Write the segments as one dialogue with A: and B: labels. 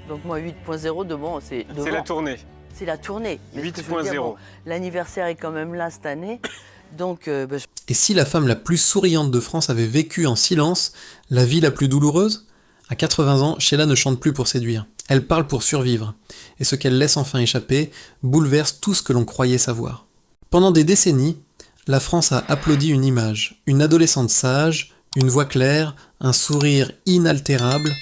A: Donc moi 8.0 devant, c'est devant.
B: C'est la tournée.
A: C'est la tournée.
B: 8.0.
A: L'anniversaire est quand même là cette année. Donc,
C: Et si la femme la plus souriante de France avait vécu en silence la vie la plus douloureuse? À 80 ans, Sheila ne chante plus pour séduire. Elle parle pour survivre. Et ce qu'elle laisse enfin échapper bouleverse tout ce que l'on croyait savoir. Pendant des décennies, la France a applaudi une image. Une adolescente sage, une voix claire, un sourire inaltérable.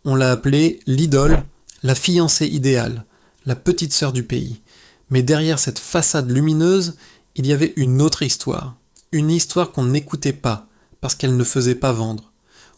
C: On l'a appelée l'idole, la fiancée idéale, la petite sœur du pays. Mais derrière cette façade lumineuse, il y avait une autre histoire. Une histoire qu'on n'écoutait pas, parce qu'elle ne faisait pas vendre.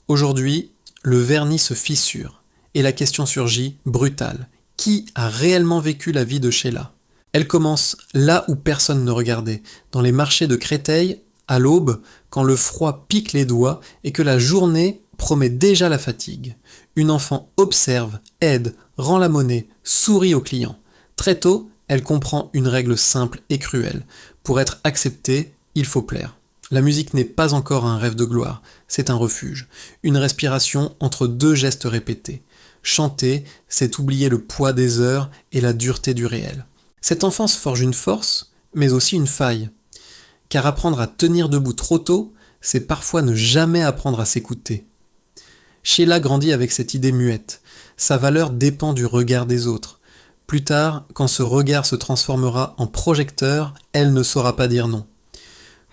C: Aujourd'hui, le vernis se fissure, et la question surgit, brutale. Qui a réellement vécu la vie de Sheila? Elle commence là où personne ne regardait, dans les marchés de Créteil, à l'aube, quand le froid pique les doigts et que la journée promet déjà la fatigue. Une enfant observe, aide, rend la monnaie, sourit aux clients. Très tôt, elle comprend une règle simple et cruelle. Pour être acceptée, il faut plaire. La musique n'est pas encore un rêve de gloire, c'est un refuge, une respiration entre deux gestes répétés. Chanter, c'est oublier le poids des heures et la dureté du réel. Cette enfance forge une force, mais aussi une faille. Car apprendre à tenir debout trop tôt, c'est parfois ne jamais apprendre à s'écouter. Sheila grandit avec cette idée muette. Sa valeur dépend du regard des autres. Plus tard, quand ce regard se transformera en projecteur, elle ne saura pas dire non.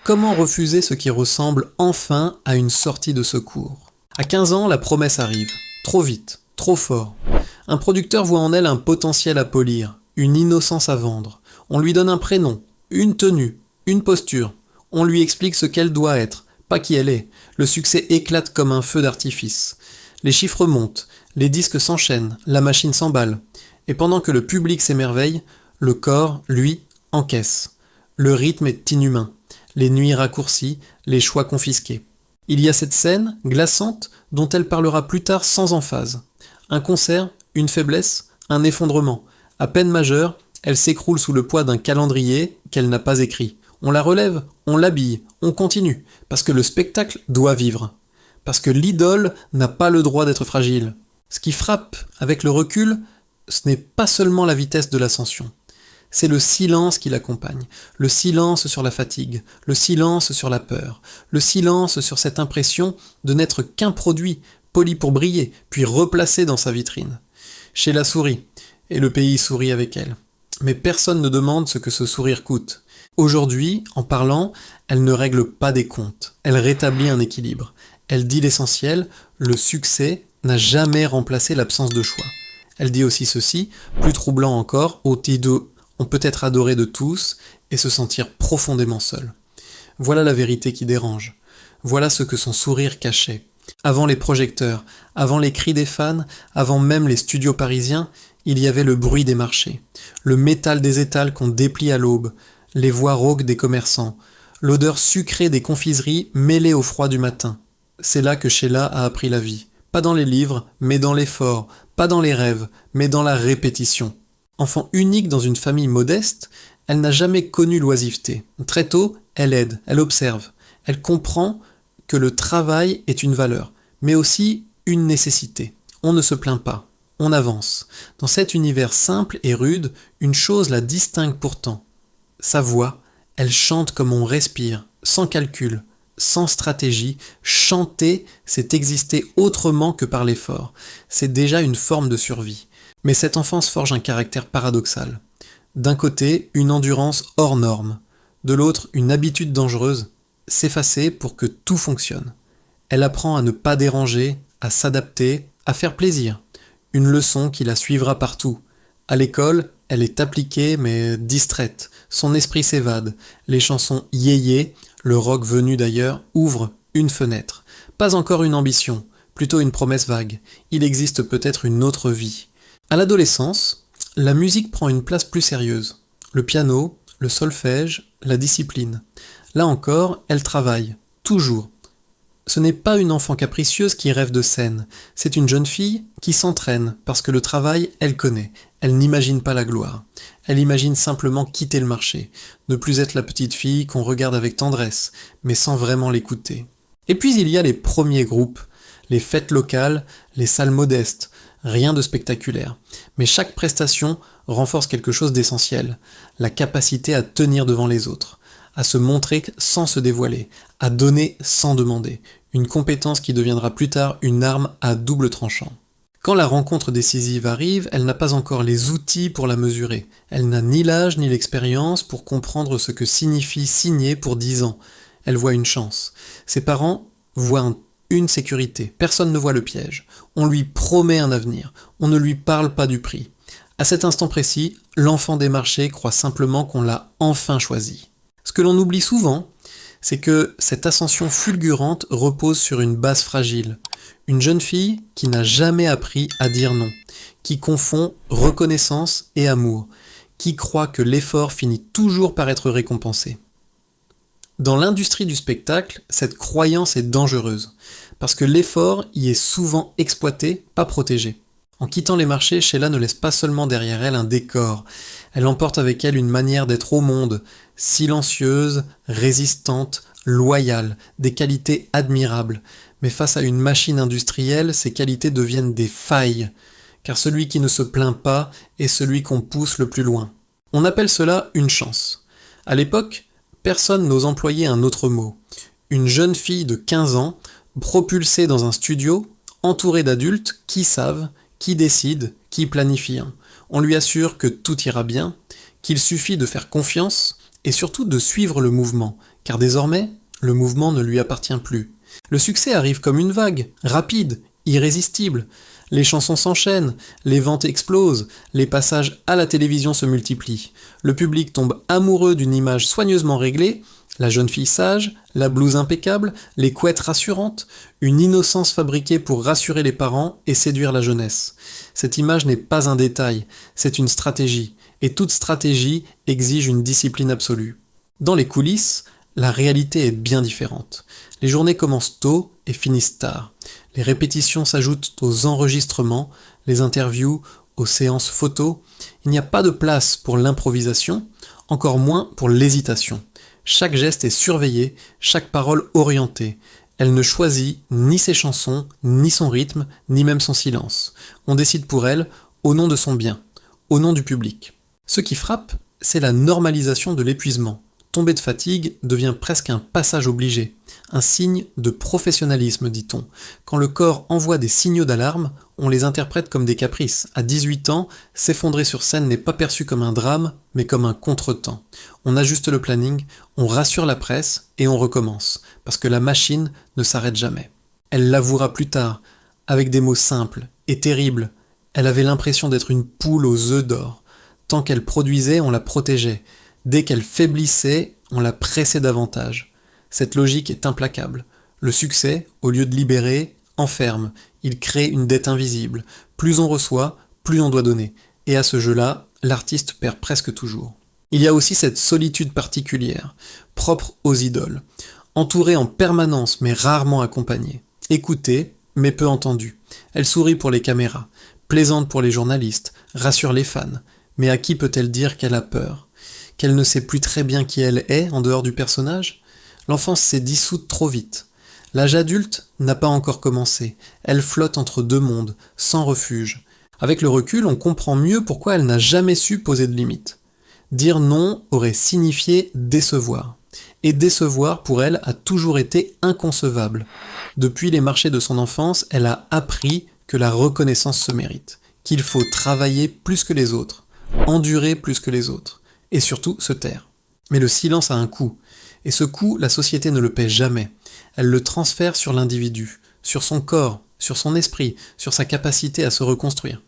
C: Comment refuser ce qui ressemble enfin à une sortie de secours? À 15 ans, la promesse arrive. Trop vite, trop fort. Un producteur voit en elle un potentiel à polir, une innocence à vendre. On lui donne un prénom, une tenue, une posture. On lui explique ce qu'elle doit être, pas qui elle est. Le succès éclate comme un feu d'artifice. Les chiffres montent, les disques s'enchaînent, la machine s'emballe. Et pendant que le public s'émerveille, le corps, lui, encaisse. Le rythme est inhumain. Les nuits raccourcies, les choix confisqués. Il y a cette scène, glaçante, dont elle parlera plus tard sans emphase. Un concert, une faiblesse, un effondrement. À peine majeure, elle s'écroule sous le poids d'un calendrier qu'elle n'a pas écrit. On la relève, on l'habille, on continue, parce que le spectacle doit vivre. Parce que l'idole n'a pas le droit d'être fragile. Ce qui frappe avec le recul, ce n'est pas seulement la vitesse de l'ascension. C'est le silence qui l'accompagne, le silence sur la fatigue, le silence sur la peur, le silence sur cette impression de n'être qu'un produit, poli pour briller, puis replacé dans sa vitrine. Sheila sourit, et le pays sourit avec elle. Mais personne ne demande ce que ce sourire coûte. Aujourd'hui, en parlant, elle ne règle pas des comptes, elle rétablit un équilibre. Elle dit l'essentiel, le succès n'a jamais remplacé l'absence de choix. Elle dit aussi ceci, plus troublant encore, on peut être adoré de tous et se sentir profondément seul. Voilà la vérité qui dérange. Voilà ce que son sourire cachait. Avant les projecteurs, avant les cris des fans, avant même les studios parisiens, il y avait le bruit des marchés, le métal des étals qu'on déplie à l'aube, les voix rauques des commerçants, l'odeur sucrée des confiseries mêlée au froid du matin. C'est là que Sheila a appris la vie. Pas dans les livres, mais dans l'effort, pas dans les rêves, mais dans la répétition. Enfant unique dans une famille modeste, elle n'a jamais connu l'oisiveté. Très tôt, elle aide, elle observe, elle comprend que le travail est une valeur, mais aussi une nécessité. On ne se plaint pas, on avance. Dans cet univers simple et rude, une chose la distingue pourtant. Sa voix, elle chante comme on respire, sans calcul, sans stratégie. Chanter, c'est exister autrement que par l'effort. C'est déjà une forme de survie. Mais cette enfance forge un caractère paradoxal. D'un côté, une endurance hors norme. De l'autre, une habitude dangereuse, s'effacer pour que tout fonctionne. Elle apprend à ne pas déranger, à s'adapter, à faire plaisir. Une leçon qui la suivra partout. À l'école, elle est appliquée mais distraite. Son esprit s'évade. Les chansons yéyé, le rock venu d'ailleurs, ouvrent une fenêtre. Pas encore une ambition, plutôt une promesse vague. Il existe peut-être une autre vie. À l'adolescence, la musique prend une place plus sérieuse. Le piano, le solfège, la discipline. Là encore, elle travaille, toujours. Ce n'est pas une enfant capricieuse qui rêve de scène, c'est une jeune fille qui s'entraîne parce que le travail, elle connaît. Elle n'imagine pas la gloire. Elle imagine simplement quitter le marché, ne plus être la petite fille qu'on regarde avec tendresse, mais sans vraiment l'écouter. Et puis il y a les premiers groupes, les fêtes locales, les salles modestes, rien de spectaculaire. Mais chaque prestation renforce quelque chose d'essentiel, la capacité à tenir devant les autres, à se montrer sans se dévoiler, à donner sans demander, une compétence qui deviendra plus tard une arme à double tranchant. Quand la rencontre décisive arrive, elle n'a pas encore les outils pour la mesurer. Elle n'a ni l'âge ni l'expérience pour comprendre ce que signifie signer pour 10 ans. Elle voit une chance. Ses parents voient une sécurité. Personne ne voit le piège. On lui promet un avenir. On ne lui parle pas du prix. À cet instant précis, l'enfant des marchés croit simplement qu'on l'a enfin choisi. Ce que l'on oublie souvent, c'est que cette ascension fulgurante repose sur une base fragile. Une jeune fille qui n'a jamais appris à dire non, qui confond reconnaissance et amour, qui croit que l'effort finit toujours par être récompensé. Dans l'industrie du spectacle, cette croyance est dangereuse, parce que l'effort y est souvent exploité, pas protégé. En quittant les marchés, Sheila ne laisse pas seulement derrière elle un décor, elle emporte avec elle une manière d'être au monde, silencieuse, résistante, loyale, des qualités admirables. Mais face à une machine industrielle, ces qualités deviennent des failles, car celui qui ne se plaint pas est celui qu'on pousse le plus loin. On appelle cela une chance. À l'époque, personne n'ose employer un autre mot. Une jeune fille de 15 ans, propulsée dans un studio, entourée d'adultes qui savent, qui décident, qui planifient. On lui assure que tout ira bien, qu'il suffit de faire confiance et surtout de suivre le mouvement, car désormais, le mouvement ne lui appartient plus. Le succès arrive comme une vague, rapide, irrésistible. Les chansons s'enchaînent, les ventes explosent, les passages à la télévision se multiplient. Le public tombe amoureux d'une image soigneusement réglée, la jeune fille sage, la blouse impeccable, les couettes rassurantes, une innocence fabriquée pour rassurer les parents et séduire la jeunesse. Cette image n'est pas un détail, c'est une stratégie, et toute stratégie exige une discipline absolue. Dans les coulisses, la réalité est bien différente. Les journées commencent tôt et finissent tard. Les répétitions s'ajoutent aux enregistrements, les interviews, aux séances photos. Il n'y a pas de place pour l'improvisation, encore moins pour l'hésitation. Chaque geste est surveillé, chaque parole orientée. Elle ne choisit ni ses chansons, ni son rythme, ni même son silence. On décide pour elle, au nom de son bien, au nom du public. Ce qui frappe, c'est la normalisation de l'épuisement. Tomber de fatigue devient presque un passage obligé, un signe de professionnalisme, dit-on. Quand le corps envoie des signaux d'alarme, on les interprète comme des caprices. À 18 ans, s'effondrer sur scène n'est pas perçu comme un drame, mais comme un contretemps. On ajuste le planning, on rassure la presse et on recommence, parce que la machine ne s'arrête jamais. Elle l'avouera plus tard, avec des mots simples et terribles. Elle avait l'impression d'être une poule aux œufs d'or. Tant qu'elle produisait, on la protégeait. Dès qu'elle faiblissait, on la pressait davantage. Cette logique est implacable. Le succès, au lieu de libérer, enferme. Il crée une dette invisible. Plus on reçoit, plus on doit donner. Et à ce jeu-là, l'artiste perd presque toujours. Il y a aussi cette solitude particulière, propre aux idoles. Entourée en permanence, mais rarement accompagnée. Écoutée, mais peu entendue. Elle sourit pour les caméras, plaisante pour les journalistes, rassure les fans. Mais à qui peut-elle dire qu'elle a peur ? Qu'elle ne sait plus très bien qui elle est en dehors du personnage ? L'enfance s'est dissoute trop vite. L'âge adulte n'a pas encore commencé. Elle flotte entre deux mondes, sans refuge. Avec le recul, on comprend mieux pourquoi elle n'a jamais su poser de limites. Dire non aurait signifié décevoir. Et décevoir, pour elle, a toujours été inconcevable. Depuis les marchés de son enfance, elle a appris que la reconnaissance se mérite, qu'il faut travailler plus que les autres, endurer plus que les autres. Et surtout se taire. Mais le silence a un coût, et ce coût, la société ne le paie jamais. Elle le transfère sur l'individu, sur son corps, sur son esprit, sur sa capacité à se reconstruire.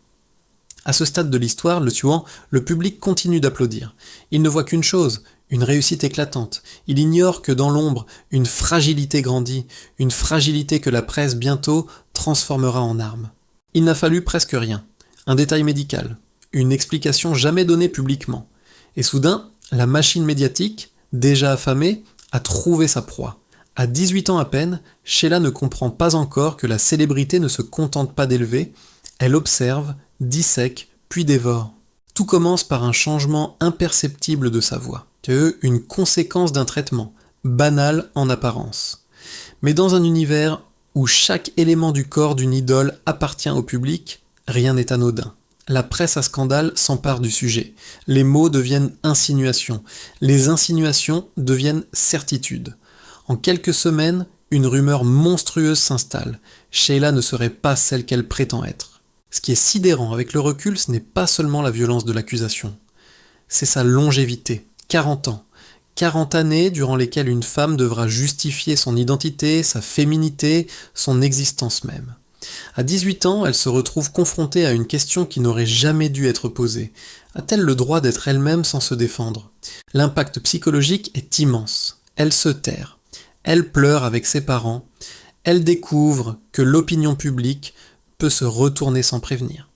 C: À ce stade de l'histoire, le tuant, le public continue d'applaudir. Il ne voit qu'une chose, une réussite éclatante. Il ignore que dans l'ombre, une fragilité grandit, une fragilité que la presse bientôt transformera en arme. Il n'a fallu presque rien. Un détail médical, une explication jamais donnée publiquement. Et soudain, la machine médiatique, déjà affamée, a trouvé sa proie. À 18 ans à peine, Sheila ne comprend pas encore que la célébrité ne se contente pas d'élever, elle observe, dissèque, puis dévore. Tout commence par un changement imperceptible de sa voix, une conséquence d'un traitement, banal en apparence. Mais dans un univers où chaque élément du corps d'une idole appartient au public, rien n'est anodin. La presse à scandale s'empare du sujet. Les mots deviennent insinuations. Les insinuations deviennent certitudes. En quelques semaines, une rumeur monstrueuse s'installe. Sheila ne serait pas celle qu'elle prétend être. Ce qui est sidérant avec le recul, ce n'est pas seulement la violence de l'accusation. C'est sa longévité, 40 ans. 40 années durant lesquelles une femme devra justifier son identité, sa féminité, son existence même. À 18 ans, elle se retrouve confrontée à une question qui n'aurait jamais dû être posée. A-t-elle le droit d'être elle-même sans se défendre ? L'impact psychologique est immense. Elle se terre. Elle pleure avec ses parents. Elle découvre que l'opinion publique peut se retourner sans prévenir,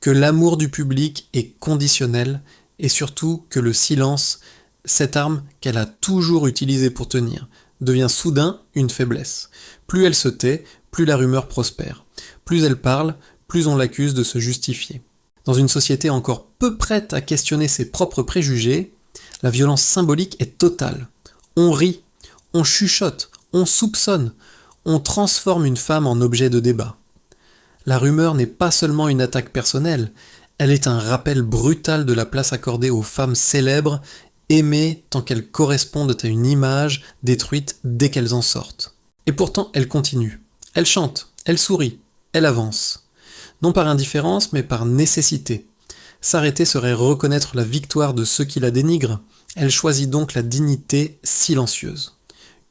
C: que l'amour du public est conditionnel et surtout que le silence, cette arme qu'elle a toujours utilisée pour tenir, devient soudain une faiblesse. Plus elle se tait, plus la rumeur prospère. Plus elle parle, plus on l'accuse de se justifier. Dans une société encore peu prête à questionner ses propres préjugés, la violence symbolique est totale. On rit, on chuchote, on soupçonne, on transforme une femme en objet de débat. La rumeur n'est pas seulement une attaque personnelle, elle est un rappel brutal de la place accordée aux femmes célèbres, aimées tant qu'elles correspondent à une image détruite dès qu'elles en sortent. Et pourtant, elle continue. Elle chante, elle sourit, elle avance. Non par indifférence, mais par nécessité. S'arrêter serait reconnaître la victoire de ceux qui la dénigrent. Elle choisit donc la dignité silencieuse.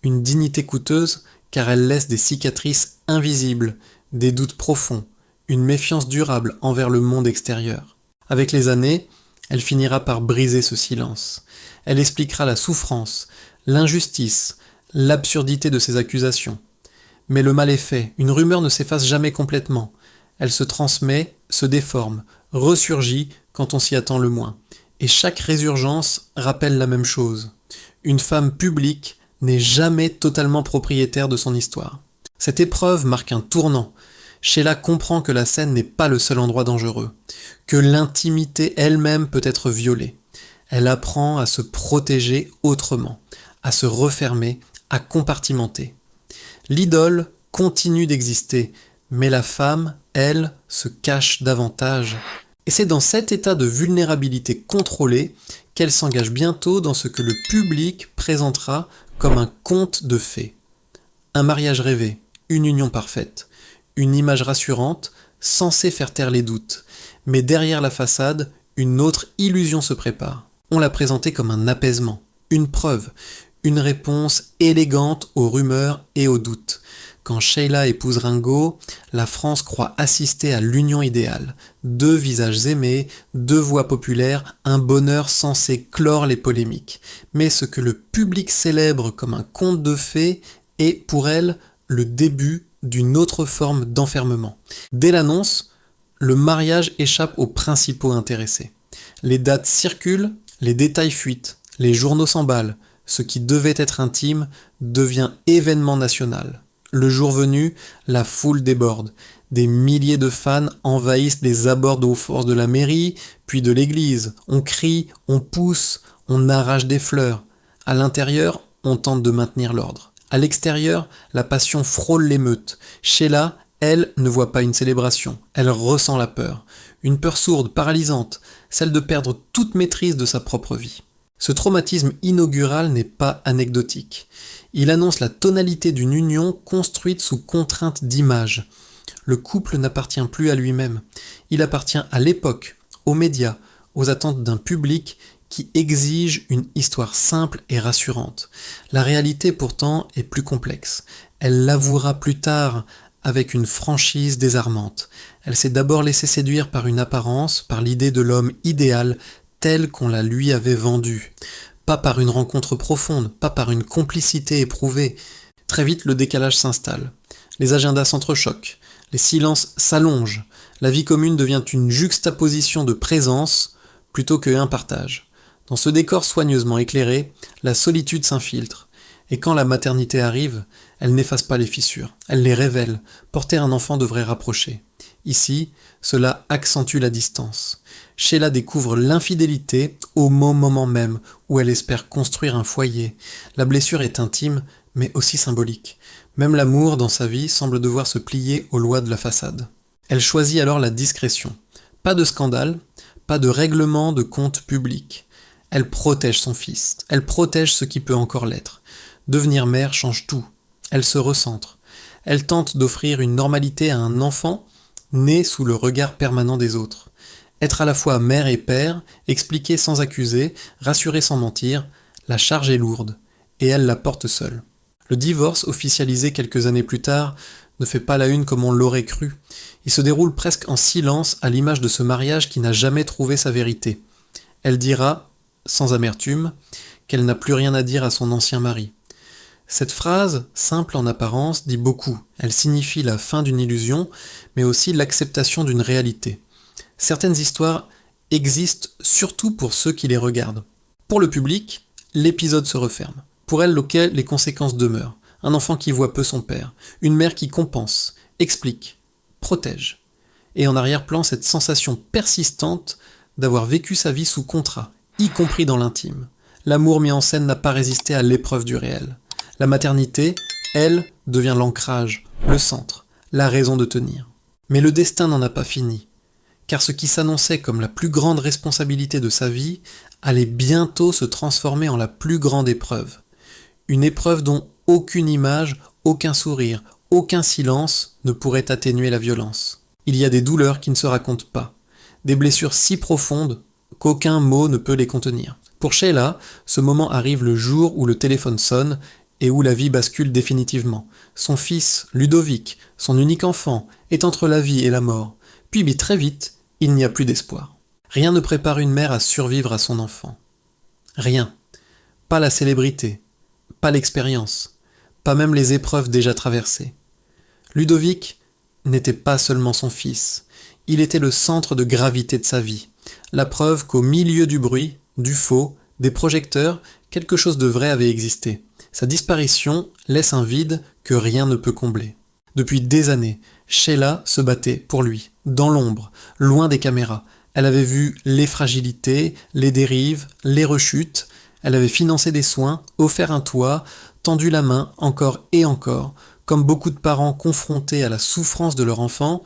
C: Une dignité coûteuse, car elle laisse des cicatrices invisibles, des doutes profonds, une méfiance durable envers le monde extérieur. Avec les années, elle finira par briser ce silence. Elle expliquera la souffrance, l'injustice, l'absurdité de ces accusations. Mais le mal est fait, une rumeur ne s'efface jamais complètement. Elle se transmet, se déforme, ressurgit quand on s'y attend le moins. Et chaque résurgence rappelle la même chose. Une femme publique n'est jamais totalement propriétaire de son histoire. Cette épreuve marque un tournant. Sheila comprend que la scène n'est pas le seul endroit dangereux, que l'intimité elle-même peut être violée. Elle apprend à se protéger autrement, à se refermer, à compartimenter. L'idole continue d'exister, mais la femme, elle, se cache davantage. Et c'est dans cet état de vulnérabilité contrôlée qu'elle s'engage bientôt dans ce que le public présentera comme un conte de fées. Un mariage rêvé, une union parfaite, une image rassurante, censée faire taire les doutes. Mais derrière la façade, une autre illusion se prépare. On l'a présentée comme un apaisement, une preuve, une réponse élégante aux rumeurs et aux doutes. Quand Sheila épouse Ringo, la France croit assister à l'union idéale. 2 visages aimés, 2 voix populaires, un bonheur censé clore les polémiques. Mais ce que le public célèbre comme un conte de fées est, pour elle, le début d'une autre forme d'enfermement. Dès l'annonce, le mariage échappe aux principaux intéressés. Les dates circulent, les détails fuitent, les journaux s'emballent. Ce qui devait être intime devient événement national. Le jour venu, la foule déborde. Des milliers de fans envahissent les abords aux forces de la mairie, puis de l'église. On crie, on pousse, on arrache des fleurs. À l'intérieur, on tente de maintenir l'ordre. À l'extérieur, la passion frôle l'émeute. Sheila, elle, ne voit pas une célébration. Elle ressent la peur. Une peur sourde, paralysante, celle de perdre toute maîtrise de sa propre vie. Ce traumatisme inaugural n'est pas anecdotique. Il annonce la tonalité d'une union construite sous contrainte d'image. Le couple n'appartient plus à lui-même. Il appartient à l'époque, aux médias, aux attentes d'un public qui exige une histoire simple et rassurante. La réalité pourtant est plus complexe. Elle l'avouera plus tard avec une franchise désarmante. Elle s'est d'abord laissée séduire par une apparence, par l'idée de l'homme idéal tel qu'on la lui avait vendu. Pas par une rencontre profonde, pas par une complicité éprouvée. Très vite, le décalage s'installe. Les agendas s'entrechoquent, les silences s'allongent. La vie commune devient une juxtaposition de présence plutôt qu'un partage. Dans ce décor soigneusement éclairé, la solitude s'infiltre. Et quand la maternité arrive, elle n'efface pas les fissures, elle les révèle. Porter un enfant devrait rapprocher. Ici, cela accentue la distance. Sheila découvre l'infidélité au moment même où elle espère construire un foyer. La blessure est intime, mais aussi symbolique. Même l'amour dans sa vie semble devoir se plier aux lois de la façade. Elle choisit alors la discrétion. Pas de scandale, pas de règlement de compte public. Elle protège son fils, elle protège ce qui peut encore l'être. Devenir mère change tout. Elle se recentre. Elle tente d'offrir une normalité à un enfant né sous le regard permanent des autres. Être à la fois mère et père, expliquer sans accuser, rassurer sans mentir, la charge est lourde, et elle la porte seule. Le divorce, officialisé quelques années plus tard, ne fait pas la une comme on l'aurait cru. Il se déroule presque en silence à l'image de ce mariage qui n'a jamais trouvé sa vérité. Elle dira, sans amertume, qu'elle n'a plus rien à dire à son ancien mari. Cette phrase, simple en apparence, dit beaucoup. Elle signifie la fin d'une illusion, mais aussi l'acceptation d'une réalité. Certaines histoires existent surtout pour ceux qui les regardent. Pour le public, l'épisode se referme. Pour elle, les conséquences demeurent. Un enfant qui voit peu son père, une mère qui compense, explique, protège. Et en arrière-plan, cette sensation persistante d'avoir vécu sa vie sous contrat, y compris dans l'intime. L'amour mis en scène n'a pas résisté à l'épreuve du réel. La maternité, elle, devient l'ancrage, le centre, la raison de tenir. Mais le destin n'en a pas fini, car ce qui s'annonçait comme la plus grande responsabilité de sa vie allait bientôt se transformer en la plus grande épreuve. Une épreuve dont aucune image, aucun sourire, aucun silence ne pourrait atténuer la violence. Il y a des douleurs qui ne se racontent pas, des blessures si profondes qu'aucun mot ne peut les contenir. Pour Sheila, ce moment arrive le jour où le téléphone sonne et où la vie bascule définitivement. Son fils, Ludovic, son unique enfant, est entre la vie et la mort. Puis très vite, il n'y a plus d'espoir. Rien ne prépare une mère à survivre à son enfant. Rien. Pas la célébrité, pas l'expérience, pas même les épreuves déjà traversées. Ludovic n'était pas seulement son fils, il était le centre de gravité de sa vie. La preuve qu'au milieu du bruit, du faux, des projecteurs, quelque chose de vrai avait existé. Sa disparition laisse un vide que rien ne peut combler. Depuis des années, Sheila se battait pour lui, dans l'ombre, loin des caméras. Elle avait vu les fragilités, les dérives, les rechutes. Elle avait financé des soins, offert un toit, tendu la main encore et encore. Comme beaucoup de parents confrontés à la souffrance de leur enfant,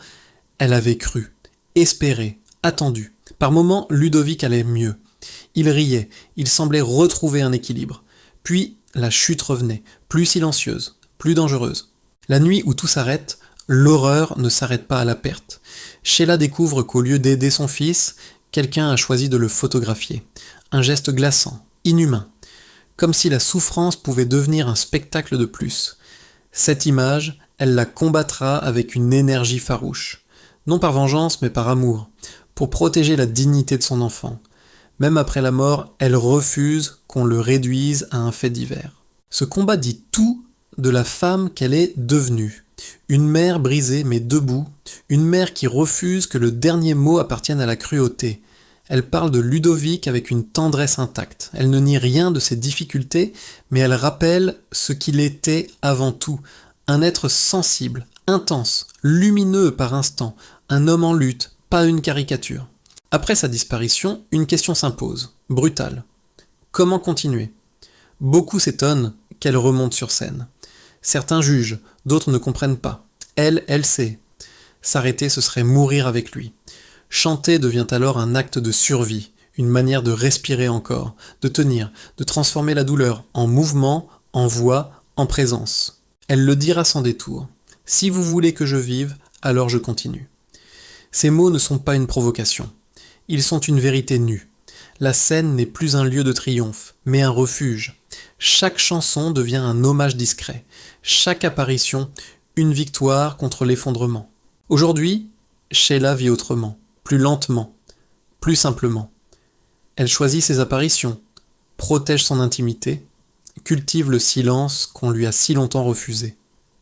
C: elle avait cru, espéré, attendu. Par moments, Ludovic allait mieux. Il riait, il semblait retrouver un équilibre. Puis, la chute revenait, plus silencieuse, plus dangereuse. La nuit où tout s'arrête, l'horreur ne s'arrête pas à la perte. Sheila découvre qu'au lieu d'aider son fils, quelqu'un a choisi de le photographier. Un geste glaçant, inhumain. Comme si la souffrance pouvait devenir un spectacle de plus. Cette image, elle la combattra avec une énergie farouche. Non par vengeance, mais par amour. Pour protéger la dignité de son enfant. Même après la mort, elle refuse qu'on le réduise à un fait divers. Ce combat dit tout de la femme qu'elle est devenue. Une mère brisée mais debout, une mère qui refuse que le dernier mot appartienne à la cruauté. Elle parle de Ludovic avec une tendresse intacte. Elle ne nie rien de ses difficultés, mais elle rappelle ce qu'il était avant tout. Un être sensible, intense, lumineux par instants, un homme en lutte, pas une caricature. Après sa disparition, une question s'impose, brutale. Comment continuer ? Beaucoup s'étonnent qu'elle remonte sur scène. Certains jugent, d'autres ne comprennent pas. Elle sait. S'arrêter, ce serait mourir avec lui. Chanter devient alors un acte de survie, une manière de respirer encore, de tenir, de transformer la douleur en mouvement, en voix, en présence. Elle le dira sans détour. Si vous voulez que je vive, alors je continue. Ces mots ne sont pas une provocation. Ils sont une vérité nue. La scène n'est plus un lieu de triomphe, mais un refuge. Chaque chanson devient un hommage discret. Chaque apparition, une victoire contre l'effondrement. Aujourd'hui, Sheila vit autrement, plus lentement, plus simplement. Elle choisit ses apparitions, protège son intimité, cultive le silence qu'on lui a si longtemps refusé.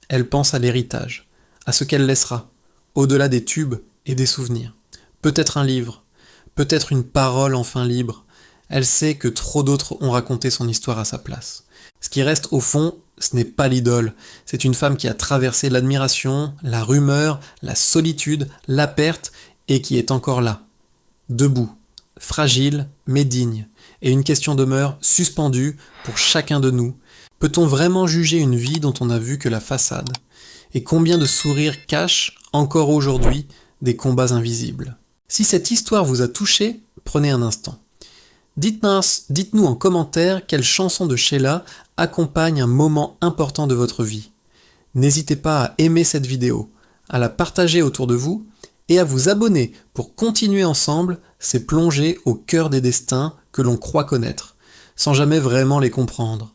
C: Elle pense à l'héritage, à ce qu'elle laissera, au-delà des tubes et des souvenirs. Peut-être un livre, peut-être une parole enfin libre. Elle sait que trop d'autres ont raconté son histoire à sa place. Ce qui reste au fond, ce n'est pas l'idole. C'est une femme qui a traversé l'admiration, la rumeur, la solitude, la perte, et qui est encore là. Debout, fragile mais digne. Et une question demeure suspendue pour chacun de nous. Peut-on vraiment juger une vie dont on n'a vu que la façade? Et combien de sourires cachent, encore aujourd'hui, des combats invisibles? Si cette histoire vous a touché, prenez un instant. Dites-nous en commentaire quelle chanson de Sheila accompagne un moment important de votre vie. N'hésitez pas à aimer cette vidéo, à la partager autour de vous et à vous abonner pour continuer ensemble ces plongées au cœur des destins que l'on croit connaître, sans jamais vraiment les comprendre.